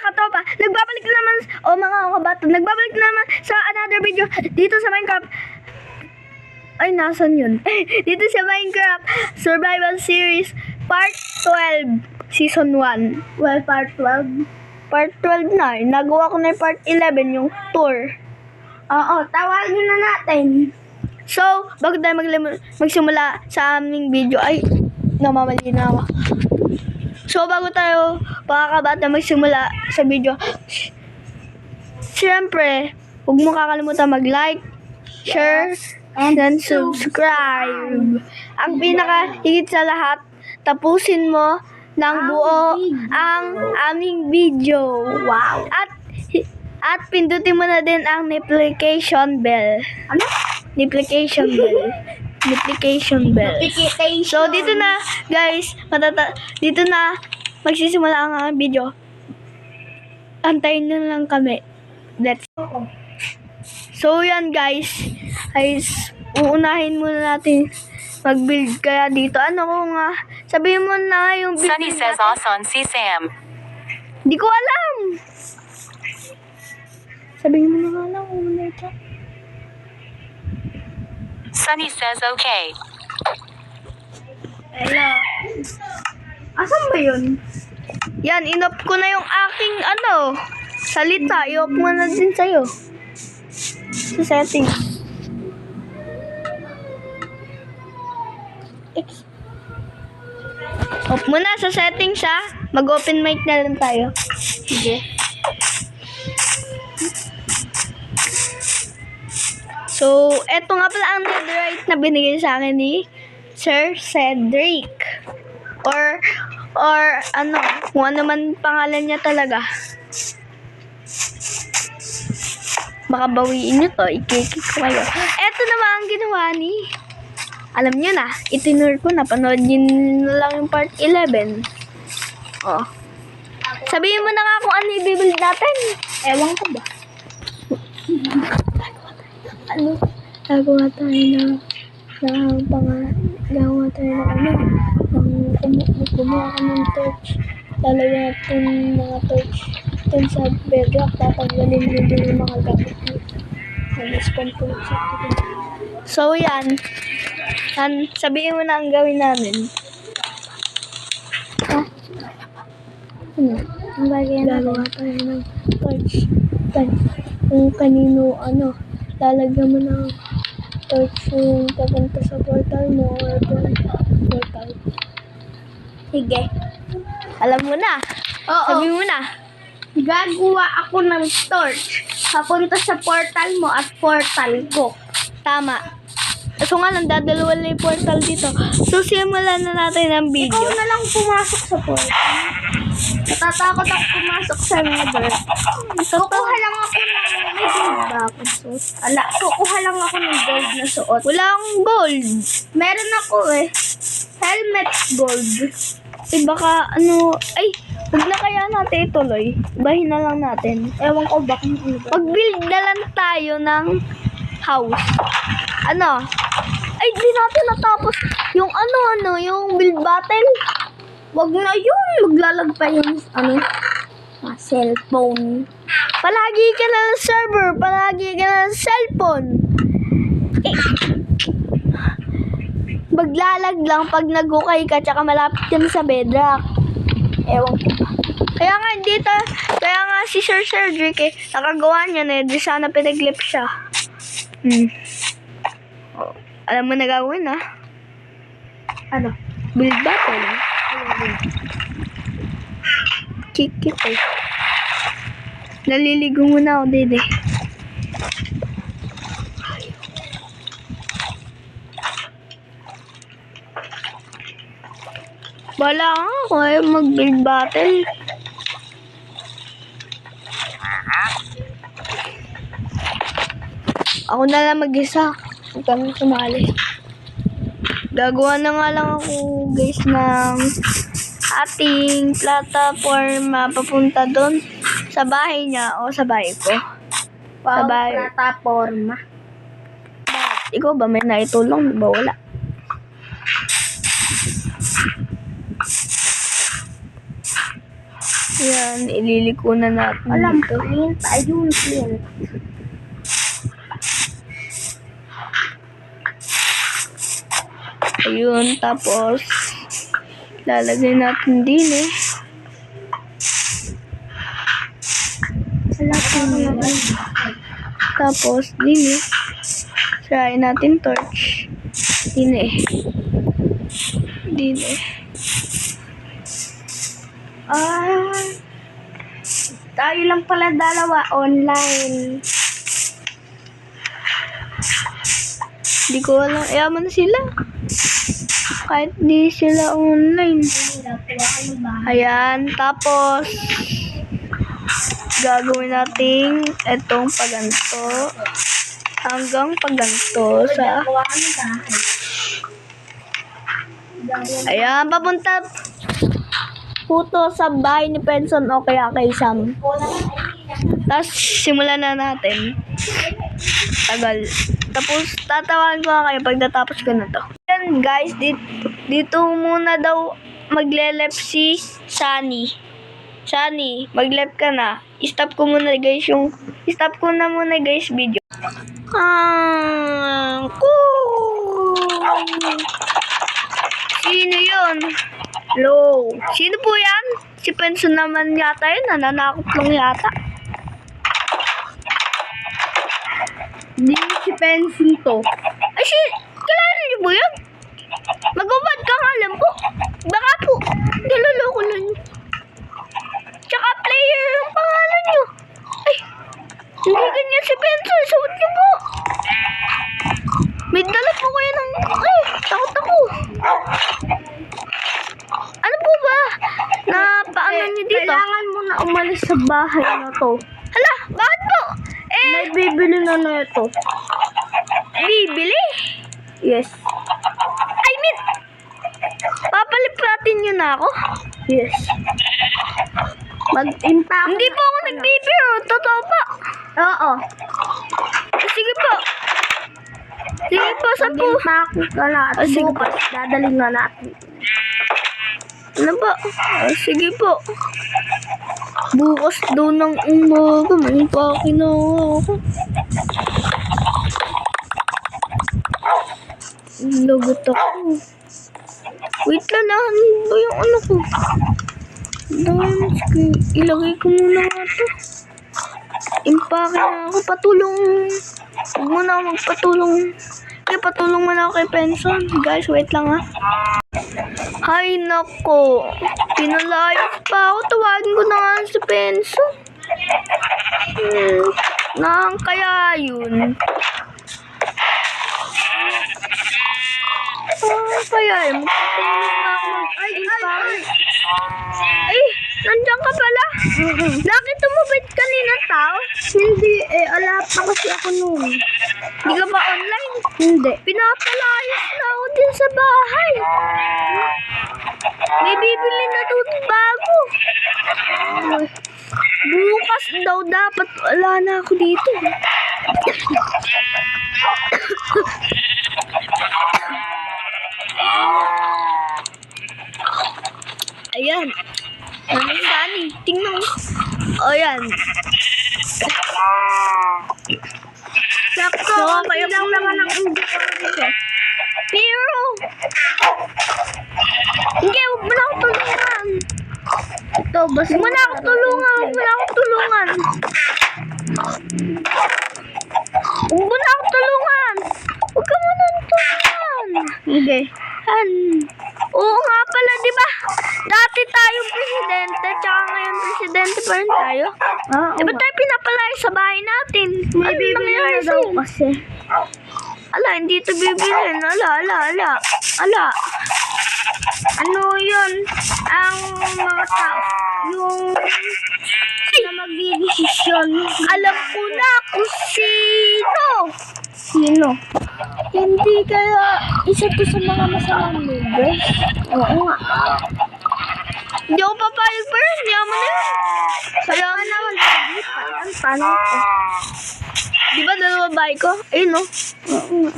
katopa, nagbabalik naman, mga kabato, nagbabalik naman sa another video dito sa Minecraft. Ay, nasan yun? Dito sa Minecraft Survival Series Part 12 Season 1. Well, Part 12. Part 12 na. Nagawa ko na yung Part 11, yung tour. Oo, tawagin na natin. So, bago tayo magsimula sa aming video, ay, namamali na ako. So, bago tayo, mga kabata, magsimula sa video, siyempre, huwag mo kakalimutan mag-like, share, and then subscribe. Ang pinaka-higit sa lahat, tapusin mo ng buo ang aming video. Wow! At pindutin mo na din ang notification bell. Ano? Notification bell. Notification bell. So, dito na, guys, dito na magsisimula ang video. Antayin nyo lang kami. Let's go. So, yan, guys. Uunahin muna natin mag-build. Kaya dito, ano ko nga, sabihin mo na yung build. Sunny says Asan si Sam. Di ko alam. Sabihin mo na nga lang kung ano ito. Sunny says okay. Hello. Asan ba yun? Yan, inop ko na yung aking salita. I-off mo na din sa'yo. Sa settings. Off mo na sa settings, ha? Mag-open mic na lang tayo. Sige. So, eto nga pala ang netherite na binigay sa akin ni Sir Cedric. Or kung ano man pangalan niya talaga. Baka bawiin nyo to, ikikik ko kayo. Eto naman ang ginawa ni, alam nyo na, itinur ko na, panoodin lang yung part 11. Oh. Sabihin mo na nga kung ano i-build natin. Ewan ko ba? Gagawa tayo ng kumuha ka ng torch. Lalagyan natin mga torch dun sa bedrock. Tatanggalin mo din yung mga gamit mo. Mag-spawn po sa akin. So, yan. Sabihin mo na ang gawin namin. Ha? Ano? Ang bagay na gagawa tayo ng torch. Kung kanino, lalagyan mo ng torch yung papunta sa portal mo or portal. Sige. Alam mo na. Oo. Sabi mo na. Gagawa ako ng torch papunta sa portal mo at portal ko. Tama. So nga lang, dadalawa na yung portal dito. So, simulan na natin ang video. Ikaw na lang pumasok sa portal. Natatakot ako pumasok sa nether. Kukuha lang ako ng may gold ba ako suot? Kukuha lang ako ng gold na suot. Wala akong gold. Meron ako helmet gold. Baka huwag na kaya natin ituloy. Bahin na lang natin. Ewan ko ba kung mag-build na lang tayo ng house. Di natin natapos yung yung build battle. Wag na yun. Maglalag pa yung cellphone. Palagi ka na ng server. Palagi ka na ng cellphone. Maglalag lang pag nag-okay ka tsaka malapit ka na sa bedrock. Ewan ko ba. Kaya nga si Sir Cedric nakagawa niya na di sana pinaglip siya. Alam mo na gawin build battle. Kikit Naliligo muna ako, dede. Wala ako mag-build battle. Ako na lang mag-isa. Huwag kami sumali. Gagawa na nga lang ako, guys, ng ating plataforma papunta doon sa bahay niya o sa bahay ko. Sa bahay. Plataforma. Ikaw ba may naitulong? Diba wala? Yan, ililiko na natin dito. Flint. Ayun, Flint. Ayun, tapos lalagay natin din eh. Wala pa naman. Tapos din eh. Try natin torch. Din eh. Din eh. Tayo lang pala dalawa online. Di ko alam. Yaman na sila. Kahit di sila online. Ayan. Tapos gagawin natin itong paganto. Hanggang paganto sa... Ayan. Papunta puto sa bahay ni Penson o kaya kay Sam. Tapos simulan na natin. Tagal. Tapos tatawagan ko kayo pag natapos ko na to. Yan guys, dito muna daw magle-left si Sunny. Sunny, mag-left ka na. Stop ko na muna guys video. Sino yun? Hello. Sino po yan? Si Penson naman yata yun. Nananakot lang yata. Hindi si Pencil to. Ay, kilala niyo po yan? Mag-ubad ka nga lang po. Baka po, niloloko lang niyo. Tsaka player ang pangalan niyo. Ay, hindi ganyan si Penson. Suot niyo po. May dala po kayo ng... Ay, takot ako. Ano po ba? Paano niyo dito? Kailangan mo na umalis sa bahay na to. Hala, bakit po? May bibili na ito. Bibili? Yes. I mean, papalipatin niyo na ako? Yes. Mag-impa ako. Hindi po ako nagbibiro. Totoo po. Oo. Sige po. Sige po, saan po? Mag-impa ako ka na at sige po. bukas dadaling na natin. Ano po? Sige po. Bukas daw ng umaga. May pakinawa ako. Lagot ako. Wait lang, nahan ba yung ano ko? Ilagay ko muna nga to. Impake na ako. Patulong. Huwag mo na ako magpatulong. Okay, patulong mo na ako kay Penson. Guys, wait lang ha. Hay nako. Pinalayas pa ako. Tawagin ko na nga si Penson. Nang kaya yun. Kaya yun. Ay, nandiyan ka pala. Bakit tumubit kanina tao? Hindi, ala pa kasi ako noon. Hindi ka ba online? Hindi. Pinapalayas na ako din sa bahay. May bibili na doon bago. Bukas daw dapat wala na ako dito. Ayan. Ano Sunny? Tingnan mo. O yan. Sakto, kaya lang po- naman ang hindi ko dito. Pero, hindi, huwag mo na ako tulungan. Ito, basta Huwag mo na ako tulungan. Huwag mo na ako tulungan. Huwag mo na ako tulungan. Huwag ka mo na tulungan. Hindi. Oo nga pala, di ba? Dati tayong presidente, tsaka ngayon presidente pa rin tayo. Di ba tayo pinapalaya sa bahay natin? May Ano bibili nangyari na daw sa'yo? kasi. Ala, hindi ito bibilin. Ala. Ano yun? Ang mga tao, yung na magdidesisyon. Alam ko na kung sino. Sino? Hindi kaya isa to sa mga masamang members. Oo nga. Hindi ako papayag pa rin. Hindi mo na yun. Kaya naman, paano ko? di ba dalawa bahay ko? Ayun no. Oo nga.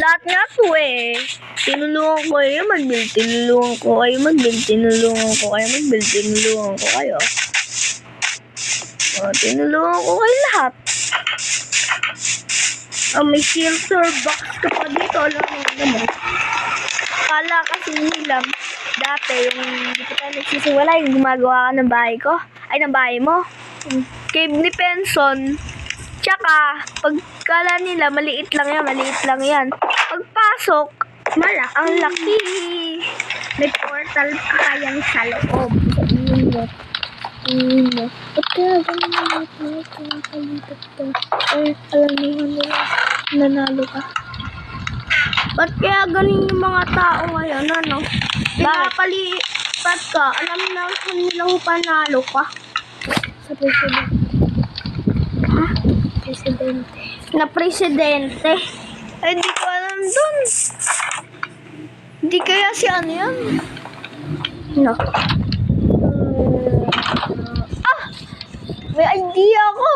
Lahat nga po eh. Tinulungan ko kayo mag-build, tinulungan ko kayo mag-build, tinulungan ko kayo mag-build, tinulungan ko kayo. Tinulungan ko kayo lahat. May filter box ka pa dito. Alam mo naman. Kala kasi nila, dati yung hindi pa tayo nagsisimula, yung gumagawa ka ng bahay ko, ay ng bahay mo. Cave ni Penson. Tsaka, pagkala nila, maliit lang yan. Pagpasok, ang laki. May portal pa kayang sa loob. Ba't kaya ganun na natin? Pinapalipat to. Ay, alamihan nila. Nanalo ka. Ba't kaya ganun yung mga tao ngayon, ano? Pinapalipat ka. Alam na nilang panalo ka. Sa presidente. Ha? Presidente. Na presidente. Ay, hindi ko alam dun. Hindi kaya si ano yan? No. May idea ako.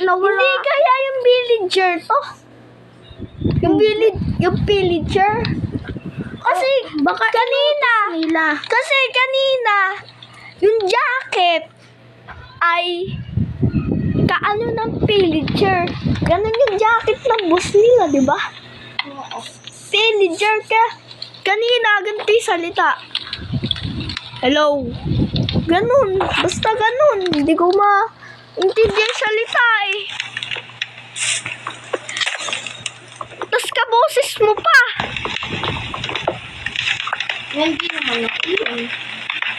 Nawala. Hindi kaya yung villager to. Yung villager. Kasi Baka kanina, nila. yung jacket ay kaano ng villager. Ganun yung jacket ng boss nila, di ba? Oo. Villager ka. Kanina, ganito yung salita. Hello. Ganun. Basta ganun. Hindi ko ma-intindihan salita eh. Tapos kaboses mo pa. Hindi naman ako yun.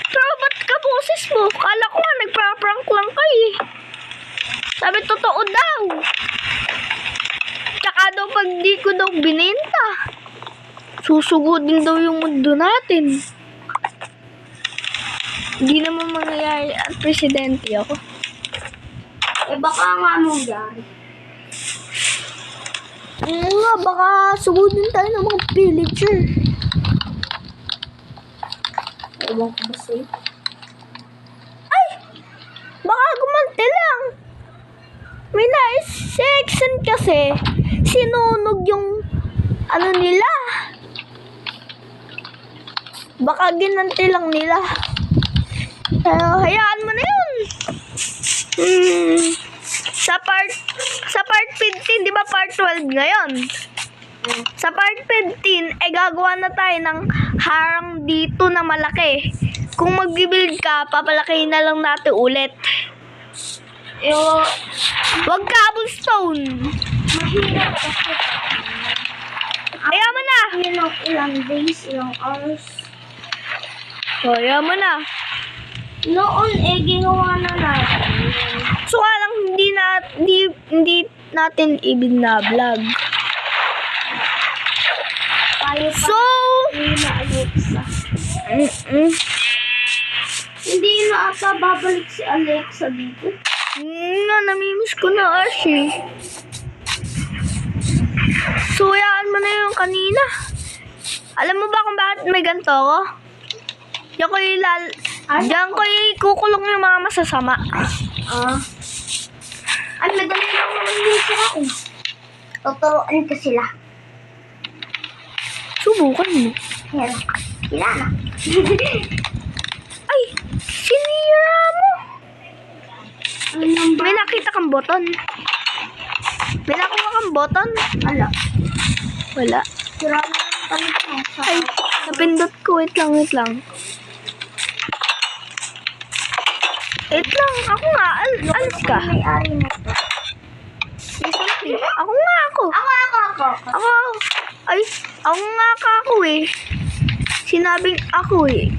Pero ba't kaboses mo? Kala ko nga nagpa-prank lang kayo eh. Sabi totoo daw. Tsaka daw pag di ko daw binenta, susugudin daw yung mundo natin. Hindi naman mangyayari at presidente ako. Baka nga mangyari. Nga, baka sugudin tayo ng mga villager. Ewan ko ba sa'yo? Ay! Baka gumanti lang. May na-section kasi sinunog yung ano nila. Baka ginanti lang nila. Hayaan mo na yun. Sa part 15, di ba part 12 ngayon? Sa part 15, gagawa na tayo ng harang dito na malaki. Kung mag-build ka, papalakihin na lang natin ulit. Wag cobblestone. Mahirap kasi. Hayaan mo na. Yun ang ilang days, ilang hours. Hayaan mo na. Noon ginawa na natin. So, alang hindi natin ibinablog. Tayo pa So, na Alexa. Hindi na ata babalik si Alexa dito. namimiss ko na Ashi. So, hayaan mo na yung kanina. Alam mo ba kung bakit may ganito ako? Diyan ko ikukulong yung mga masasama. Ay, madali lang naman yung sirain. Tuturuan ko sila. Subukan mo. Yan. Sila na. Ay, sinira mo. Anong ba? May nakita kang button. May nakuha kang button. Ala. Wala. Sira na yung palit mo. Ay, napindot ko. Wait lang. Wait lang. Ako nga. Alis ka. May-ari na to. Ako nga ako. Ako. Ay, ako nga ako eh. Sinabing ako eh.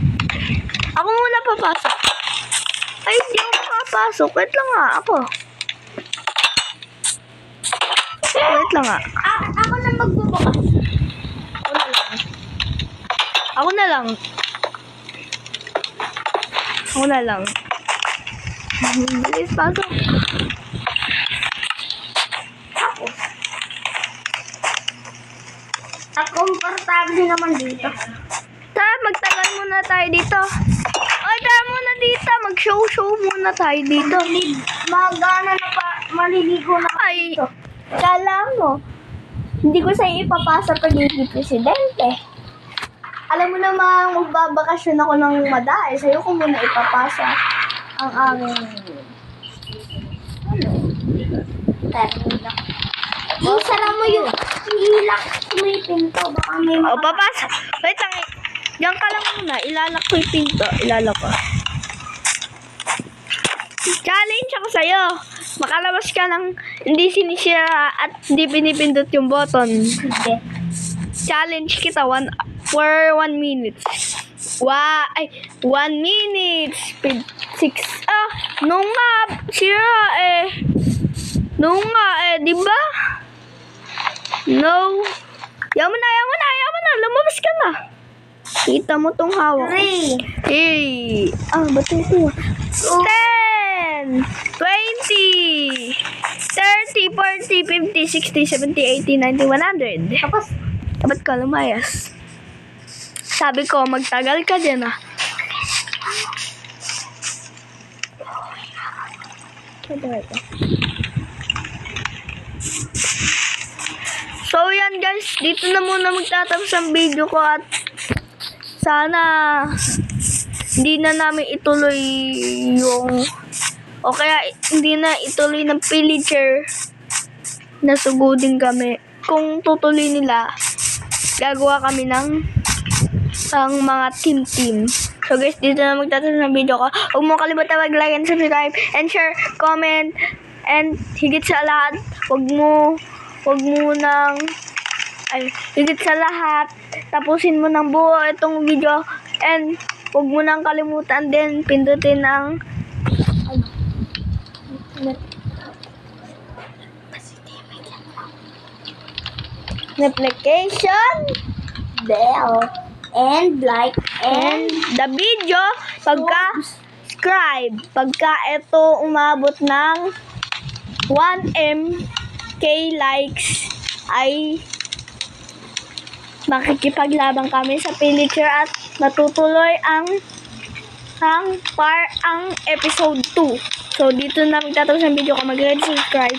Ako muna papasok. Ay, hindi ako papasok. Wait lang nga ako. Wait lang nga. Ako na magbubukas. Ako na lang. Bilis, pasok. Komportable naman dito. Tara, magtagal muna tayo dito. Ay, tara muna dito. Mag-show muna tayo dito. Magana na pa, maliligo na Ay, kala mo, Hindi ko sa'yo ipapasa pagiging presidente. Alam mo namang magbabakasyon ako ng madaay. Sa'yo ko muna ipapasa ang aming termino. Isara mo yung ilak mo yung pinto. Baka may O, papasa. Wait lang. Diyan ka lang muna. Ilalak ko yung pinto. Ilalak ko. Challenge ako sa'yo. Makalabas ka ng hindi sinisira at hindi pinipindot yung button. Sige. Challenge kita for 1 minute. 1 minute. 6. Nung nga, sira Nung nga di ba? No. Yaman na. Lumabas ka na. Kita mo tong hawak. 3. Hey. Ba't ito? 10, 20, 30, 40, 50, 60, 70, 80, 90, 100. Tapos, Dapat ka lumayas. Sabi ko, magtagal ka dyan So yan guys, dito na muna magtatapos ang video ko at sana hindi na namin ituloy yung o kaya hindi na ituloy ng pillager na sugudin kami. Kung tutuloy nila, gagawa kami ng mga team. So guys, dito na magtatapos ng video ko. Huwag mo kalimutan mag-like and subscribe and share, comment, and higit sa lahat, higit sa lahat, tapusin mo ng buo itong video and huwag mo nang kalimutan din pindutin ang notification bell. And like. and the video subscribe pagka ito umabot ng 1k likes ay makikipaglaban kami sa pillager at matutuloy ang episode 2. So dito na magtatapos ang video ko. Mag-subscribe.